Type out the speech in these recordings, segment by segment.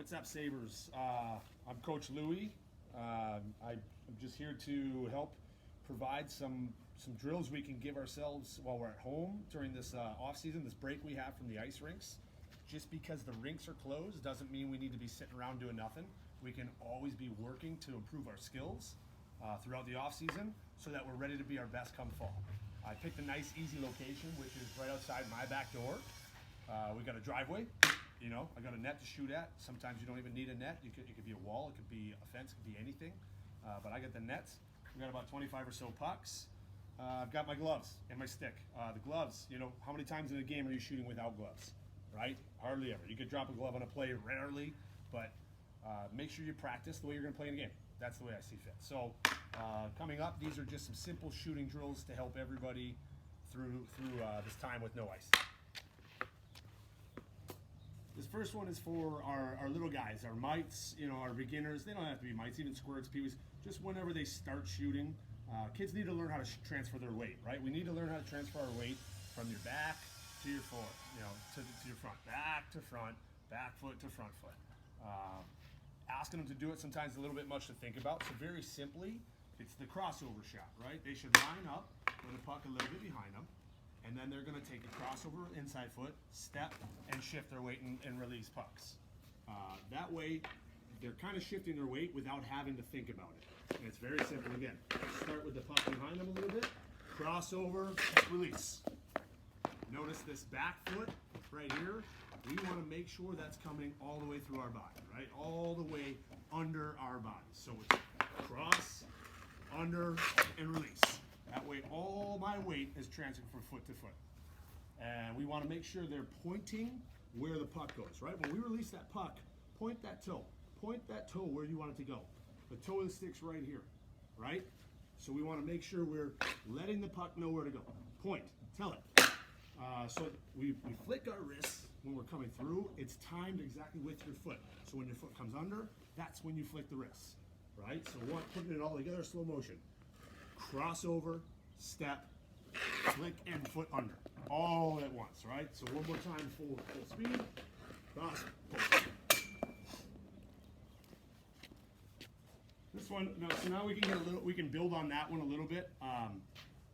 What's up, Sabres? I'm Coach Louie. I'm just here to help provide some drills we can give ourselves while we're at home during this off season, this break we have from the ice rinks. Just because the rinks are closed doesn't mean we need to be sitting around doing nothing. We can always be working to improve our skills throughout the off season so that we're ready to be our best come fall. I picked a nice, easy location, which is right outside my back door. We got a driveway. You know, I got a net to shoot at. Sometimes you don't even need a net. It could be a wall, it could be a fence, it could be anything. But I got the nets. We got about 25 or so pucks. I've got my gloves and my stick. The gloves, you know, how many times in a game are you shooting without gloves, right? Hardly ever. You could drop a glove on a play rarely, but make sure you practice the way you're going to play in a game. That's the way I see fit. So coming up, these are just some simple shooting drills to help everybody through this time with no ice. This first one is for our little guys, our mites, you know, our beginners. They don't have to be mites, even squirts, peewees. Just whenever they start shooting, kids need to learn how to transfer their weight, right? We need to learn how to transfer our weight from your back to your forward, you know, to your front, back to front, back foot to front foot. Asking them to do it sometimes is a little bit much to think about. So very simply, it's the crossover shot, right? They should line up with the puck a little bit behind them. And then they're going to take the crossover inside foot, step, and shift their weight and release pucks. That way, they're kind of shifting their weight without having to think about it. And it's very simple. Again, start with the puck behind them a little bit, crossover, release. Notice this back foot right here. We want to make sure that's coming all the way through our body, right? All the way under our body. So it's cross, under, and release. That way all my weight is transferred from foot to foot. And we want to make sure they're pointing where the puck goes, right? When we release that puck, point that toe. Point that toe where you want it to go. The toe of the stick's right here, right? So we want to make sure we're letting the puck know where to go. Point, tell it. So we flick our wrists when we're coming through. It's timed exactly with your foot. So when your foot comes under, that's when you flick the wrists, right? So putting it all together, slow motion. Crossover, step, flick, and foot under. All at once, right? So one more time, full speed. Cross, pull. This one, so now we can build on that one a little bit.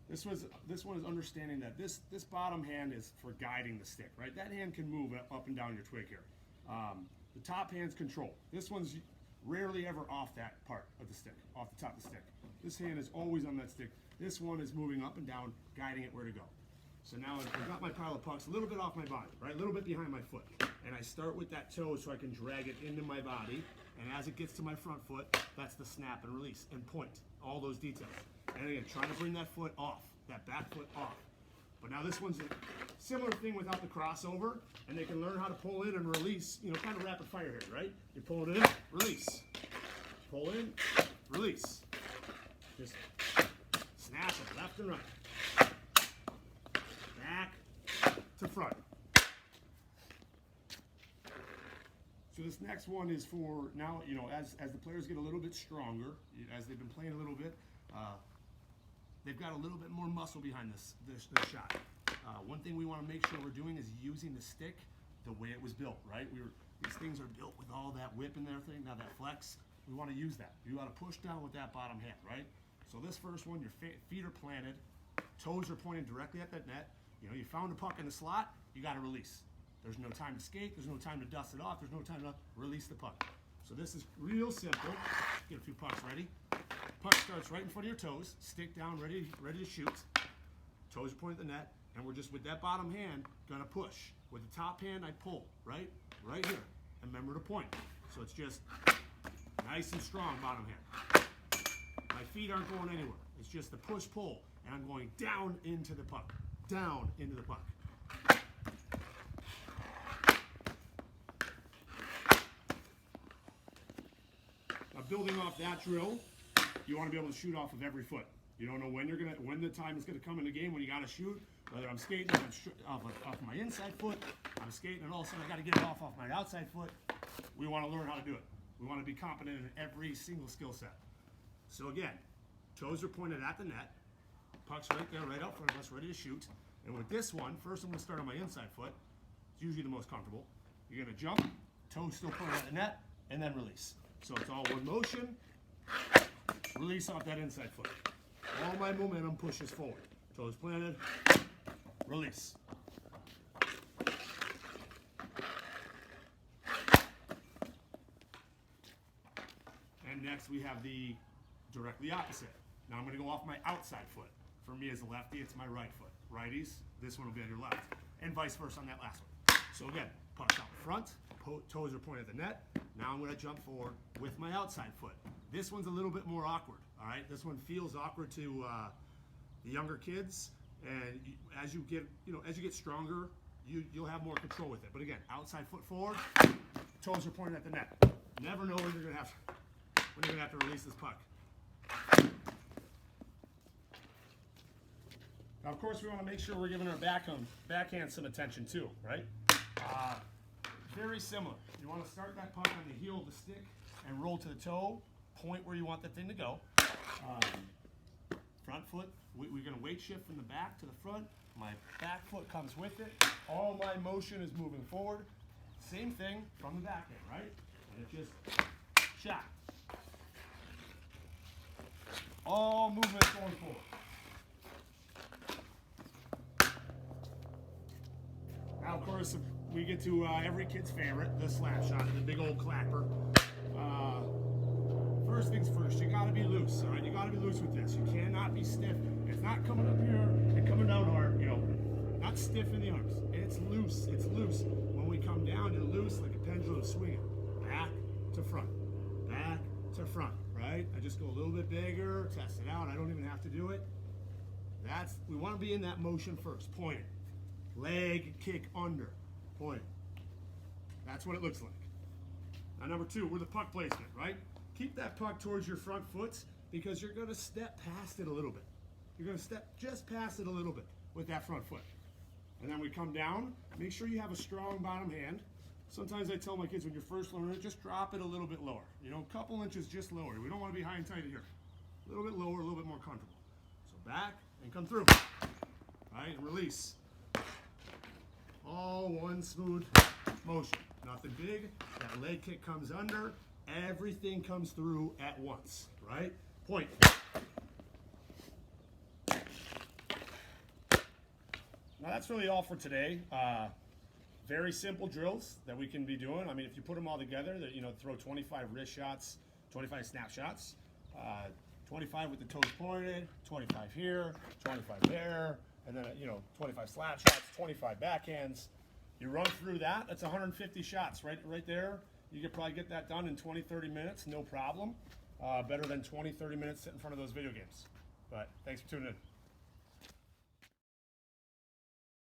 This one is understanding that this bottom hand is for guiding the stick, right? That hand can move up and down your twig here. The top hand's control. This one's rarely ever off that part of the stick, off the top of the stick. This hand is always on that stick. This one is moving up and down, guiding it where to go. So now I've got my pile of pucks a little bit off my body, right? A little bit behind my foot. And I start with that toe so I can drag it into my body. And as it gets to my front foot, that's the snap and release and point, all those details. And again, trying to bring that foot off, that back foot off. But now this one's a similar thing without the crossover, and they can learn how to pull in and release, you know, kind of rapid fire here, right? You're pulling in, release. Pull in, release. Just snap it left and right. Back to front. So this next one is for now, you know, as the players get a little bit stronger, as they've been playing a little bit, they've got a little bit more muscle behind this shot. One thing we want to make sure we're doing is using the stick the way it was built, right? These things are built with all that whip and everything. Now that flex, we want to use that. You want to push down with that bottom hand, right? So this first one, your feet are planted, toes are pointing directly at that net. You know, you found a puck in the slot, you got to release. There's no time to skate, there's no time to dust it off, there's no time to release the puck. So this is real simple. Get a few pucks ready. Puck starts right in front of your toes, stick down, ready to shoot. Toes are pointing at the net, and we're just with that bottom hand gonna push. With the top hand, I pull, right here. And remember to point. So it's just nice and strong bottom hand. My feet aren't going anywhere. It's just the push-pull, and I'm going down into the puck. Down into the puck. Now building off that drill, you want to be able to shoot off of every foot. You don't know when the time is gonna come in the game when you gotta shoot. Whether I'm skating off my inside foot, I'm skating, and all of a sudden I gotta get it off my outside foot. We want to learn how to do it. We want to be competent in every single skill set. So again, toes are pointed at the net. Puck's right there, right out front of us, ready to shoot. And with this one, first I'm gonna start on my inside foot. It's usually the most comfortable. You're gonna jump, toe still pointing at the net, and then release. So it's all one motion, release off that inside foot. All my momentum pushes forward. Toes planted, release. And next we have the directly opposite. Now I'm going to go off my outside foot. For me as a lefty, it's my right foot. Righties, this one will be on your left. And vice versa on that last one. So again, puck's out front, toes are pointed at the net. Now I'm going to jump forward with my outside foot. This one's a little bit more awkward, all right? This one feels awkward to the younger kids. And as you get stronger, you'll have more control with it. But again, outside foot forward, toes are pointing at the net. Never know when you're going to have to release this puck. Now, of course, we want to make sure we're giving our backhand some attention too, right? Very similar. You want to start that puck on the heel of the stick and roll to the toe, point where you want the thing to go. Front foot, we're going to weight shift from the back to the front. My back foot comes with it. All my motion is moving forward. Same thing from the backhand, right? And it just shot. All movements going forward. Now, of course, we get to every kid's favorite, the slap shot, the big old clapper. First things first, you gotta be loose, all right? You gotta be loose with this. You cannot be stiff. It's not coming up here and coming down hard, not stiff in the arms. It's loose, it's loose. When we come down, you're loose like a pendulum swinging. Back to front, back to front, right? I just go a little bit bigger, test it out. I don't even have to do it. We wanna be in that motion first, point. Leg kick under, point. That's what it looks like. Now number two, we're the puck placement, right? Keep that puck towards your front foot because you're gonna step past it a little bit. You're gonna step just past it a little bit with that front foot. And then we come down, make sure you have a strong bottom hand. Sometimes I tell my kids when you're first learning it, just drop it a little bit lower. A couple inches just lower. We don't wanna be high and tight here. A little bit lower, a little bit more comfortable. So back and come through, all right, and release. All one smooth motion. Nothing big. That leg kick comes under. Everything comes through at once, right? Point. Now that's really all for today. Very simple drills that we can be doing. I mean, if you put them all together, throw 25 wrist shots, 25 snap shots, 25 with the toes pointed, 25 here, 25 there, and then 25 slap shots, 25 backhands. You run through that, that's 150 shots right there. You could probably get that done in 20-30 minutes, no problem. Better than 20-30 minutes sitting in front of those video games. But thanks for tuning in.